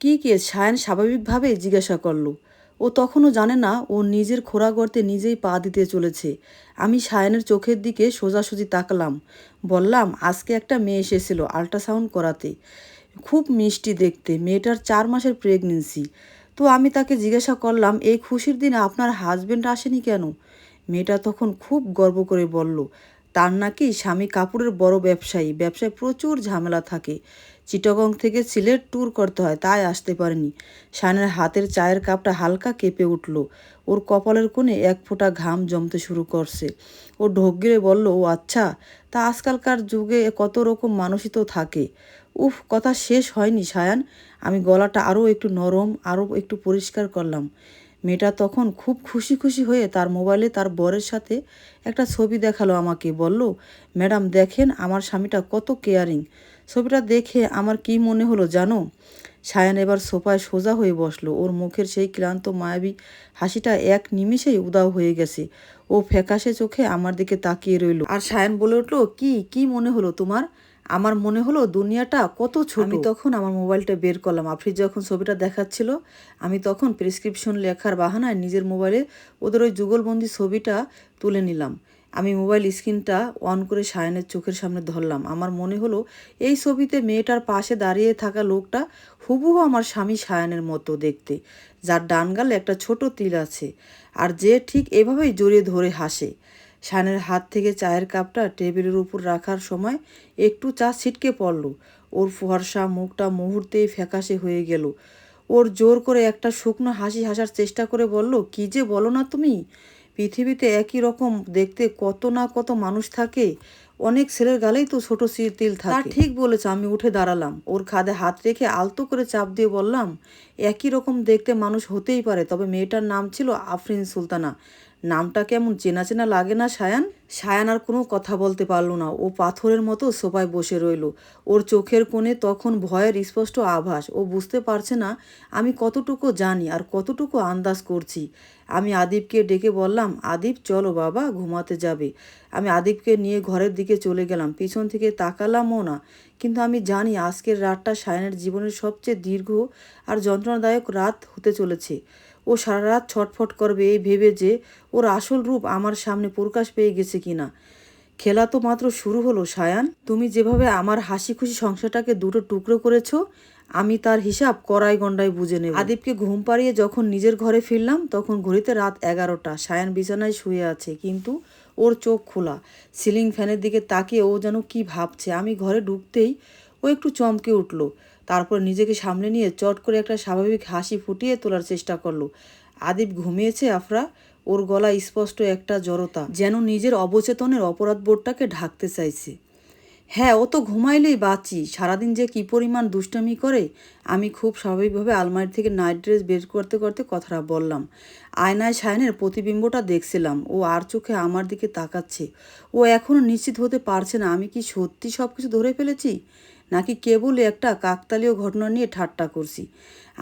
কি কেস? সায়ান স্বাভাবিকভাবে জিজ্ঞাসা করল। ও তখনও জানে না ও নিজের খোঁড়া গর্তে নিজেই পা দিতে চলেছে। আমি সায়ানের চোখের দিকে সোজাসুজি তাকালাম। বললাম, আজকে একটা মেয়ে এসেছিল আল্ট্রাসাউন্ড করাতে। খুব মিষ্টি দেখতে, মেয়েটার 4 মাসের প্রেগনেন্সি। তো আমি তাকে জিজ্ঞাসা করলাম, এই খুশির দিনে আপনার হাজবেন্ড আসেনি কেন? মেয়েটা তখন খুব গর্ব করে বলল, তার নাকি স্বামী কাপড়ের বড় ব্যবসায়ী, ব্যবসায় প্রচুর ঝামেলা থাকে, চিটাগং থেকে সিলেট ট্যুর করতে হয়, তাই আসতে পারেনি। শানের হাতের চায়ের কাপটা হালকা কেঁপে উঠল। ওর কপালের কোণে এক ফোঁটা ঘাম জমতে শুরু করছে। ও ঢোক গিলে বলল, ও আচ্ছা, তা আজকালকার যুগে কত রকম মানুষই তো থাকে। উফ, কথা শেষ হয়নি সায়ান। আমি গলাটা আরও একটু নরম, আরও একটু পরিষ্কার করলাম। মেয়েটা তখন খুব খুশি খুশি হয়ে তার মোবাইলে তার বরের সাথে একটা ছবি দেখালো আমাকে। বলল, ম্যাডাম দেখেন আমার স্বামীটা কত কেয়ারিং। ছবিটা দেখে আমার কি মনে হলো জানো? সায়ান এবার সোফায় সোজা হয়ে বসলো। ওর মুখের সেই ক্লান্ত মায়াবী হাসিটা এক নিমিষেই উদাও হয়ে গেছে। ও ফ্যাকাশে চোখে আমার দিকে তাকিয়ে রইল। আর সায়ান বলে উঠলো, কি মনে হলো তোমার? আমার মনে হলো দুনিয়াটা কত ছোট। আমি তখন আমার মোবাইলটা বের করলাম। আফ্রিদ যখন ছবিটা দেখাচ্ছিল, আমি তখন প্রেসক্রিপশন লেখার বাহানায় নিজের মোবাইলে ওদের ওই যুগলবন্দি ছবিটা তুলে নিলাম। আমি মোবাইল স্ক্রিনটা অন করে সায়ানের চোখের সামনে ধরলাম। আমার মনে হলো এই ছবিতে মেয়েটার পাশে দাঁড়িয়ে থাকা লোকটা হুবহু আমার স্বামী সায়ানের মতো দেখতে, যার ডান গালে একটা ছোট তিল আছে, আর যে ঠিক এভাবেই জড়িয়ে ধরে হাসে। সায়ানের হাত থেকে চায়ের কাপটা টেবিলের উপর রাখার সময় একটু চা ছিটকে পড়ল। ওর ফর্সা মুখটা মুহূর্তেই ফ্যাকাশে হয়ে গেল। ওর জোর করে একটা শুকনো হাসি হাসার চেষ্টা করে বলল, কি যে বলো না তুমি? পৃথিবীতে একই রকম দেখতে কত না কত মানুষ থাকে। অনেক ছেলের গালেই তো ছোট তিল থাকে। তা ঠিক বলেছ। আমি উঠে দাঁড়ালাম। ওর কাঁধে হাত রেখে আলতো করে চাপ দিয়ে বললাম, একই রকম দেখতে মানুষ হতেই পারে, তবে মেয়েটার নাম ছিল আফরিন সুলতানা। নামটা কেমন চেনা চেনা লাগে না সায়ান? সায়ান আর কোনো কথা বলতে পারলো না। ও পাথরের মতো সোফায় বসে রইল। ওর চোখের কোণে তখন ভয়ের স্পষ্ট আভাস। ও বুঝতে পারছে না আমি কতটুকু জানি আর কতটুকু আন্দাজ করছি। আমি আদিবকে ডেকে বললাম, আদিব চলো বাবা, ঘুমাতে যাবে। আমি আদিবকে নিয়ে ঘরের দিকে চলে গেলাম। পিছন থেকে তাকালামও না। কিন্তু আমি জানি আজকের রাতটা সায়ানের জীবনের সবচেয়ে দীর্ঘ আর যন্ত্রণাদায়ক রাত হতে চলেছে। ও সারা রাত ছটফট করবে এই ভেবে যে ওর আসল রূপ আমার সামনে প্রকাশ পেয়ে গেছে কিনা। খেলা তো মাত্র শুরু হলো সায়ান। তুমি যেভাবে আমার হাসি খুশি সংসারটাকে দুটো টুকরো করেছো, আমি তার হিসাব কড়াই গন্ডায় বুঝে নেব। আদিবকে ঘুম পাড়িয়ে যখন নিজের ঘরে ফিরলাম, তখন ঘড়িতে রাত 11টা। সায়ান বিছানায় শুয়ে আছে, কিন্তু ওর চোখ খোলা। সিলিং ফ্যানের দিকে তাকিয়ে ও যেন কি ভাবছে। আমি ঘরে ঢুকতেই ও একটু চমকে উঠল। তারপর নিজেকে সামলে নিয়ে চট করে একটা স্বাভাবিক হাসি ফুটিয়ে তোলার চেষ্টা করলো। আদিব ঘুমিয়েছে আফরা? ওর গলায় স্পষ্ট একটা জড়তা, যেন নিজের অবচেতনের অপরাধবোধটাকে ঢাকতে চাইছে। হ্যাঁ, ও তো ঘুমাইলেই বাঁচি। সারাদিন যে কী পরিমাণ দুষ্টামি করে। আমি খুব স্বাভাবিকভাবে আলমারি থেকে নাইট ড্রেস বের করতে করতে কথাটা বললাম। আয়নায় সায়নের প্রতিবিম্বটা দেখছিলাম। ও আর চোখে আমার দিকে তাকাচ্ছে। ও এখনও নিশ্চিত হতে পারছে না আমি কি সত্যি সব কিছু ধরে ফেলেছি, নাকি কেবল একটা কাকতালীয় ঘটনা নিয়ে ঠাট্টা করছি।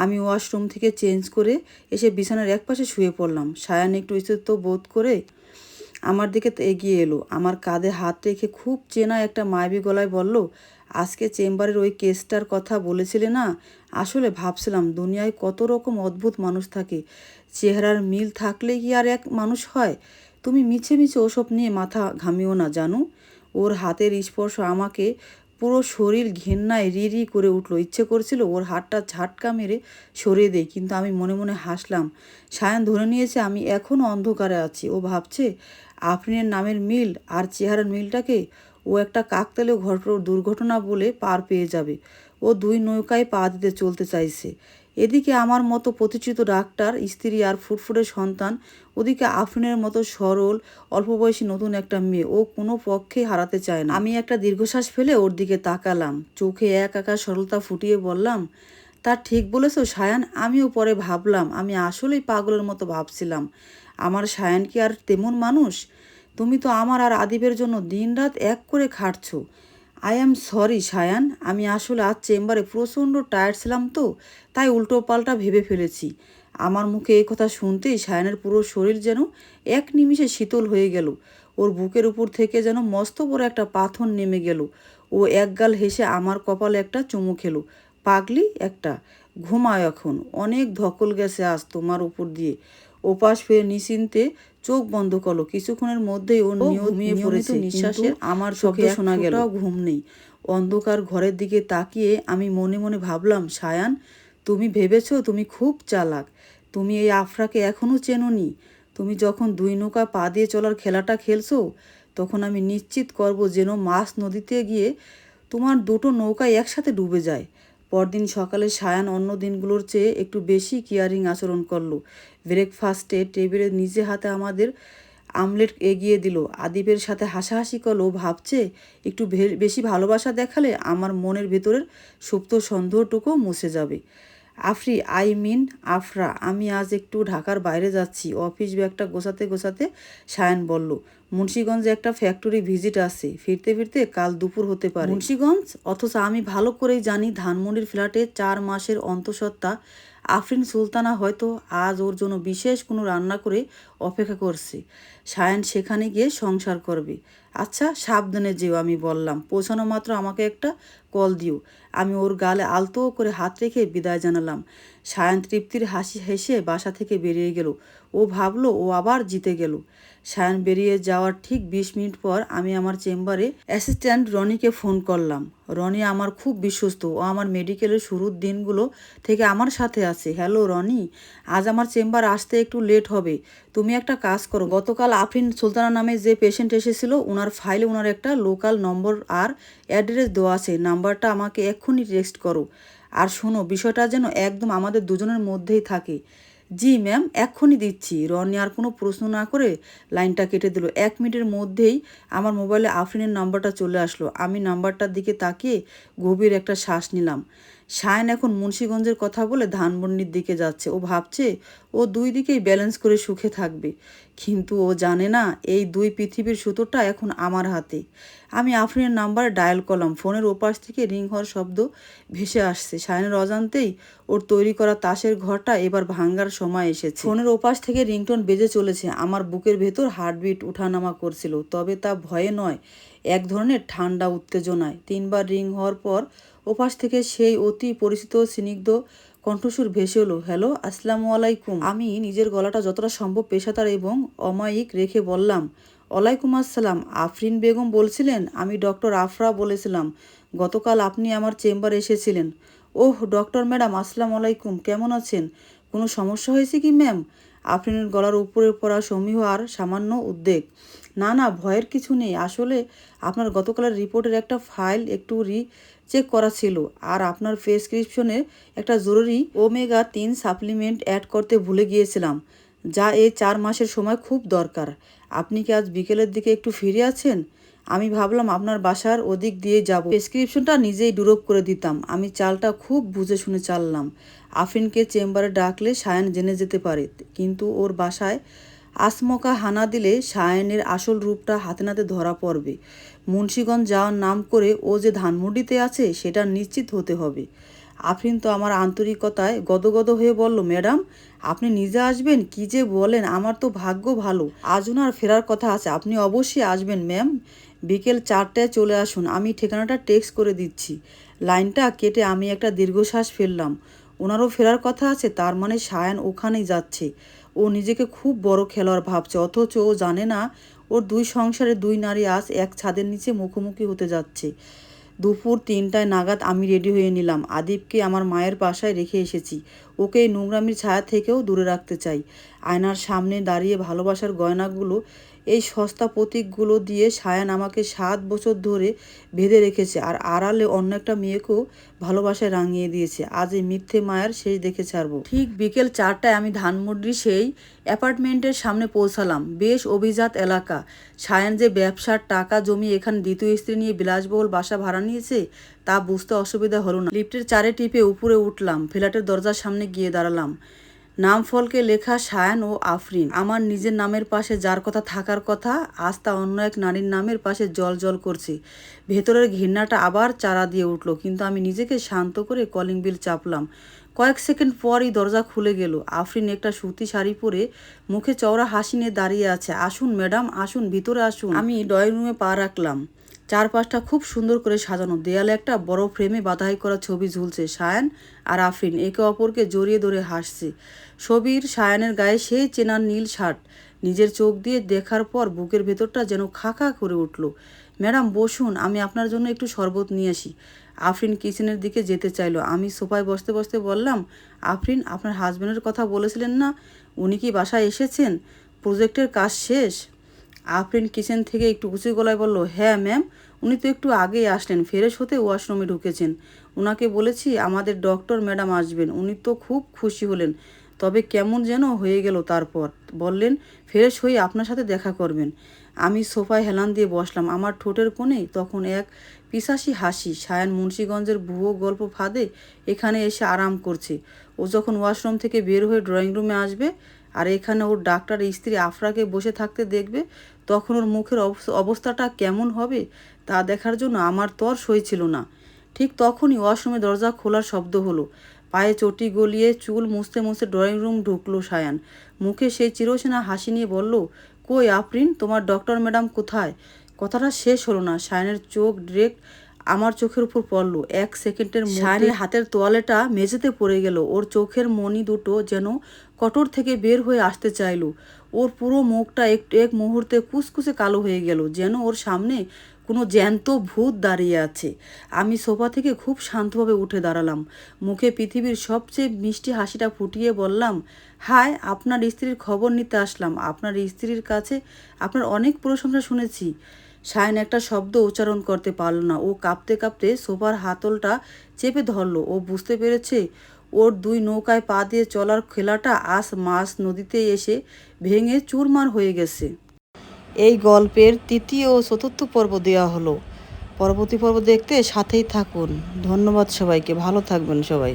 আমি ওয়াশরুম থেকে চেঞ্জ করে এসে বিছানার একপাশে শুয়ে পড়লাম। সায়ান একটু স্থিত বোধ করে আমার দিকে এগিয়ে এলো। আমার কাঁধে হাত রেখে খুব চেনা একটা মায়াবী গলায় বলল, আজকে চেম্বারের ওই কেসটার কথা বলেছিলে না? আসলে ভাবছিলাম দুনিয়ায় কত রকম অদ্ভুত মানুষ থাকে। চেহারার মিল থাকলে কি আর এক মানুষ হয়? তুমি মিছে মিছে ওসব নিয়ে মাথা ঘামিও না জানো। ওর হাতের স্পর্শ আমাকে পুরো শরীর ঘেন্নায় রি করে উঠল। ইচ্ছে করছিল ওর হাতটা ঝাটকা মেরে সরিয়ে দেয়, কিন্তু আমি মনে মনে হাসলাম। সায়ান ধরে নিয়েছে আমি এখনও অন্ধকারে আছি। ও ভাবছে আফরিনের নামের মিল আর চেহারার মিলটাকে ও একটা কাকতালীয় দুর্ঘটনা বলে পার পেয়ে যাবে। ও দুই নৌকায় পা দিতে চলতে চাইছে। এদিকে আমার মতো প্রতিষ্ঠিত ডাক্তার স্ত্রী আর ফুটফুটে সন্তান, ওদিকে আফরিনের মতো সরল অল্প বয়সী নতুন একটা মেয়ে ও কোনো পক্ষেই হারাতে চায় না। আমি একটা দীর্ঘশ্বাস ফেলে ওর দিকে তাকালাম। চোখে এক আকার সরলতা ফুটিয়ে বললাম, তা ঠিক বলেছো সায়ান। আমিও পরে ভাবলাম আমি আসলেই পাগলের মতো ভাবছিলাম। আমার সায়ান কি আর তেমন মানুষ? তুমি তো আমার আর আদিবের জন্য দিনরাত এক করে খাটছো। I am sorry Sayan. আমি আসলে আজ চেম্বারে প্রচণ্ড টায়ার্ড ছিলাম তো, তাই উল্টো পাল্টা ভেবে ফেলেছি। আমার মুখে এই কথা শুনতেই সায়ানের পুরো শরীর যেন এক নিমিষে শীতল হয়ে গেল। ওর বুকের উপর থেকে যেন মস্ত বড় একটা পাথর নেমে গেল। ও একগাল হেসে আমার কপালে একটা চুমু খেলো। পাগলি একটা। ঘুমাও এখন, অনেক ধকল গেছে আজ তোমার উপর দিয়ে। ওপাশ ফিরে নিশ্চিন্তে চোখ বন্ধ করলো। কিছুক্ষণের মধ্যেই ও ঘুমিয়ে পড়েছে। নিঃশ্বাসের আমার চোখে শোনা গেল, ঘুম নেই। অন্ধকার ঘরের দিকে তাকিয়ে আমি মনে মনে ভাবলাম, সায়ান, তুমি ভেবেছো তুমি খুব চালাক। তুমি এই আফরাকে এখনও চেনোনি। তুমি যখন দুই নৌকা পা দিয়ে চলার খেলাটা খেলছো, তখন আমি নিশ্চিত করব যেন মাছ নদীতে গিয়ে তোমার দুটো নৌকায় একসাথে ডুবে যায়। পরদিন সকালে সায়ান অন্য দিনগুলোর চেয়ে একটু বেশি কেয়ারিং আচরণ করলো। ব্রেকফাস্টে টেবিলে নিজে হাতে আমাদের আমলেট এগিয়ে দিল। আদিবের সাথে হাসাহাসি করলো। ভাবছে একটু বেশি ভালোবাসা দেখালে আমার মনের ভেতরের সুপ্ত সন্দেহটুকু মুছে যাবে। আফরা, আমি আজ একটু ঢাকার বাইরে যাচ্ছি। অফিস ব্যাগটা গোছাতে গোছাতে সায়ান বলল, মুন্সিগঞ্জে একটা ফ্যাক্টরি ভিজিট আছে, ফিরতে ফিরতে কাল দুপুর হতে পারে। মুন্সিগঞ্জ? অথচ আমি ভালো করেই জানি ধানমন্ডির ফ্ল্যাটে 4 মাসের অন্তঃসত্ত্বা আফরিন সুলতানা হয়তো আজ ওর জন্য বিশেষ কোনো রান্না করে অপেক্ষা করছে। সায়ান সেখানে গিয়ে সংসার করবে। আচ্ছা, সাবধানে যেও, আমি বললাম। পৌঁছানো মাত্র আমাকে একটা কল দিও। আমি ওর গালে আলতো করে হাত রেখে বিদায় জানালাম। সায়ান তৃপ্তির হাসি হেসে বাসা থেকে বেরিয়ে গেল। ও ভাবলো ও আবার জিতে গেল। সায়ান বেরিয়ে যাওয়ার ঠিক 20 মিনিট পর আমি আমার চেম্বারে অ্যাসিস্ট্যান্ট রনিকে ফোন করলাম। রনি আমার খুব বিশ্বস্ত। ও আমার মেডিকেলের শুরুর দিনগুলো থেকে আমার সাথে আছে। হ্যালো রনি, আজ আমার চেম্বার আসতে একটু লেট হবে। তুমি একটা কাজ করো, গতকাল আফরিন সুলতানা নামে যে পেশেন্ট এসেছিল, ওনার ফাইলে ওনার একটা লোকাল নম্বর আর অ্যাড্রেস দেওয়া আছে। নাম্বারটা আমাকে এক্ষুনি টেক্সট করো। আর শোনো, বিষয়টা যেন একদম আমাদের দুজনের মধ্যেই থাকে। জি ম্যাম, এক্ষুনি দিচ্ছি। রনি আর কোনো প্রশ্ন না করে লাইনটা কেটে দিল। 1 মিনিটের মধ্যেই আমার মোবাইলে আফরিনের নাম্বারটা চলে আসলো। আমি নাম্বারটার দিকে তাকিয়ে গভীর একটা শ্বাস নিলাম। সায়ন এখন মুন্সিগঞ্জের কথা বলে ধানমন্ডির দিকে যাচ্ছে। ও ভাবছে ও দুই দিকেই ব্যালেন্স করে সুখে থাকবে, কিন্তু ও জানে না এই দুই পৃথিবীর সুতোটা এখন আমার হাতে। আমি আফরিনের নাম্বার ডায়াল করলাম। ফোনের ওপাশ থেকে রিং হওয়ার শব্দ ভেসে আসছে। সায়নের অজান্তেই ওর তৈরি করা তাসের ঘরটা এবার ভাঙ্গার সময় এসেছে। ফোনের ওপাশ থেকে রিংটোন বেজে চলেছে। আমার বুকের ভেতর হার্টবিট উঠানামা করছিল, তবে তা ভয়ে নয়, এক ধরনের ঠান্ডা উত্তেজনায়। 3 বার রিং হওয়ার পর ওপাশ থেকে সেই অতি পরিচিত স্নিগ্ধ কণ্ঠস্বর ভেসে এলো, হ্যালো, আসসালামু আলাইকুম। আমি নিজের গলাটা যতটা সম্ভব পেশাদার এবং অমায়িক রেখে বললাম, ওয়ালাইকুম আসসালাম। আফরিন বেগম বলছিলেন? আমি ডক্টর আফরা বলেছিলাম। গতকাল আপনি আমার চেম্বারে এসেছিলেন। ওহ ডক্টর ম্যাডাম, আসসালামু আলাইকুম, কেমন আছেন? কোনো সমস্যা হয়েছে কি ম্যাম? আফরিনের গলার উপরে পড়া সমীহ আর সামান্য উদ্বেগ। না না, ভয়ের কিছু নেই। আসলে আপনার গতকালের রিপোর্টের একটা ফাইল একটু চেক করা ছিল, আর আপনার প্রেসক্রিপশনে একটা জরুরি ওমেগা-3 সাপ্লিমেন্ট অ্যাড করতে ভুলে গিয়েছিলাম, যা এই 4 মাসের সময় খুব দরকার। আপনি কি আজ বিকেলের দিকে একটু ফিরে আছেন? আমি ভাবলাম আপনার বাসার ওদিক দিয়ে যাব, প্রেসক্রিপশনটা নিজেই ড্রপ করে দিতাম। আমি চালটা খুব বুঝে শুনে চাললাম। আফরিনকে চেম্বারে ডাকলে সায়ান জেনে যেতে পারে, কিন্তু ওর বাসায় আচমকা হানা দিলে সায়ানের আসল রূপটা হাতে নাতে ধরা পড়বে। মুন্সিগঞ্জ যাওয়ার নাম করে ও যে ধানমন্ডিতে আছে সেটা নিশ্চিত হতে হবে। আফরিন তো আমার আন্তরিকতায় গদগদ হয়ে বলল, ম্যাডাম, আপনি নিজে আসবেন? কি যে বলেন, আমার তো ভাগ্য ভালো। আজ ওনার ফেরার কথা আছে, আপনি অবশ্যই আসবেন ম্যাম। বিকেল 4টায় চলে আসুন, আমি ঠিকানাটা টেক্সট করে দিচ্ছি। লাইনটা কেটে আমি একটা দীর্ঘশ্বাস ফেললাম। ওনারও ফেরার কথা আছে, তার মানে সায়ান ওখানেই যাচ্ছে। ও নিজেকে খুব বড় খেলোয়াড় ভাবছে, অথচ ও জানে না ওর 2 সংসারে 2 নারী আজ এক ছাদের নিচে মুখোমুখি হতে যাচ্ছে। দুপুর 3টায় নাগাদ আমি রেডি হয়ে নিলাম। আদিবকে আমার মায়ের বাসায় রেখে এসেছি। ওকে এই নোংরামির ছায়া থেকেও দূরে রাখতে চাই। আয়নার সামনে দাঁড়িয়ে ভালোবাসার গয়নাগুলো, এই সস্তা প্রতীকগুলো দিয়ে সায়ান আমাকে 7 বছর ধরে বেঁধে রেখেছে, আর আড়ালে অন্য একটা মেয়েকেও ভালোবাসায় রাঙিয়ে দিয়েছে। আজ এই মিথ্যে মায়ার শেষ দেখে ছাড়বো। ঠিক বিকেল 4টায় আমি ধানমন্ডির সেই অ্যাপার্টমেন্টের সামনে পৌঁছালাম। বেশ অভিজাত এলাকা। সায়ান যে ব্যবসার টাকা জমিয়ে এখানে দ্বিতীয় স্ত্রী নিয়ে বিলাসবহুল বাসা ভাড়া নিয়েছে তা বুঝতে অসুবিধা হলো না। লিফটের 4 টিপে উপরে উঠলাম। ফ্ল্যাটের দরজার সামনে গিয়ে দাঁড়ালাম। নাম ফলকে লেখা সায়ান ও আফরিন। আমার নিজের নামের পাশে যার কথা থাকার কথা, আজ তা অন্য এক নারীর নামের পাশে জল জল করছে। ভেতরের ঘৃণাটা আবার চারা দিয়ে উঠল, কিন্তু আমি নিজেকে শান্ত করে কলিং বেল চাপলাম। কয়েক সেকেন্ড পরই দরজা খুলে গেল। আফরিন একটা সুতি শাড়ি পরে মুখে চওড়া হাসি নিয়ে দাঁড়িয়ে আছে। আসুন ম্যাডাম, আসুন, ভিতরে আসুন। আমি ড্রয়িং রুমে পা রাখলাম। চারপাশটা খুব সুন্দর করে সাজানো, দেয়ালে একটা বড় ফ্রেমে বাঁধাই করা ছবি ঝুলছে। সায়ান আর আফরিন একে অপরকে জড়িয়ে ধরে হাসছে। ছবির সায়ানের গায়ে সেই চেনার নীল শার্ট। নিজের চোখ দিয়ে দেখার পর বুকের ভেতরটা যেন খা খা করে উঠল। ম্যাডাম বসুন, আমি আপনার জন্য একটু শরবত নিয়ে আসি। আফরিন কিচেনের দিকে যেতে চাইলো। আমি সোফায় বসতে বসতে বললাম, আফরিন আপনার হাজব্যান্ডের কথা বলেছিলেন না, উনি কি বাসায় এসেছেন? প্রজেক্টের কাজ শেষ? আফরিন কিচেন থেকে একটু উঁচু গলায় বলল, হ্যাঁ ম্যাম, উনি তো একটু আগেই আসলেন, ফ্রেশ হতে ওয়াশরুমে ঢুকেছেন। ওনাকে বলেছি আমাদের ডক্টর ম্যাডাম আসবেন, উনি তো খুব খুশি হলেন। তবে কেমন যেন হয়ে গেল। তারপর বললেন ফ্রেশ হয়ে আপনার সাথে দেখা করবেন। আমি সোফায় হেলান দিয়ে বসলাম। আমার ঠোঁটের কোণে তখন এক পিশাসি হাসি। সায়ান মুন্সিগঞ্জের ভুয়ো গল্প ফাঁদে এখানে এসে আরাম করছে। ও যখন ওয়াশরুম থেকে বের হয়ে ড্রয়িং রুমে আসবে আর এখানে ওর ডাক্তার স্ত্রী আফরাকে বসে থাকতে দেখবে, তখন ওর মুখের অবস্থাটা কেমন হবে তা দেখার জন্য আমার তর সইছিল না। ঠিক তখনই ওয়াশরুমে দরজা খোলার শব্দ হলো। পায়ে চটি গলিয়ে চুল মুছতে মুছতে ড্রয়িং রুম ঢুকলো সায়ান। মুখে সেই চিরচেনা হাসি নিয়ে বলল, কই আফরিন, তোমার ডক্টর ম্যাডাম কোথায়? কথাটা শেষ হলো না, সায়ানের চোখ ডিরেক্ট আমার চোখের উপর পড়ল। এক সেকেন্ডের মধ্যে সায়ানের হাতের তোয়ালেটা মেঝেতে পড়ে গেল। ওর চোখের মণি দুটো যেন কটর থেকে বের হয়ে আসতে চাইল। ওর পুরো মুখটা এক মুহূর্তে কুচকুচে কালো হয়ে গেল, যেন ওর সামনে কোনো জ্যান্ত ভূত দাঁড়িয়ে আছে। আমি সোফা থেকে খুব শান্তভাবে উঠে দাঁড়ালাম। মুখে পৃথিবীর সবচেয়ে মিষ্টি হাসিটা ফুটিয়ে বললাম, হাই, আপনার স্ত্রীর খবর নিতে আসলাম। আপনার স্ত্রীর কাছে আপনার অনেক প্রশংসা শুনেছি। সায়ন একটা শব্দ উচ্চারণ করতে পারল না। ও কাঁপতে কাঁপতে সোফার হাতলটা চেপে ধরলো। ও বুঝতে পেরেছে ওর দুই নৌকায় পা দিয়ে চলার খেলাটা আজ মাছ নদীতে এসে ভেঙে চুরমার হয়ে গেছে। এই গল্পের তৃতীয় ও চতুর্থ পর্ব দেওয়া হলো। পরবর্তী পর্ব দেখতে সাথেই থাকুন। ধন্যবাদ সবাইকে, ভালো থাকবেন সবাই।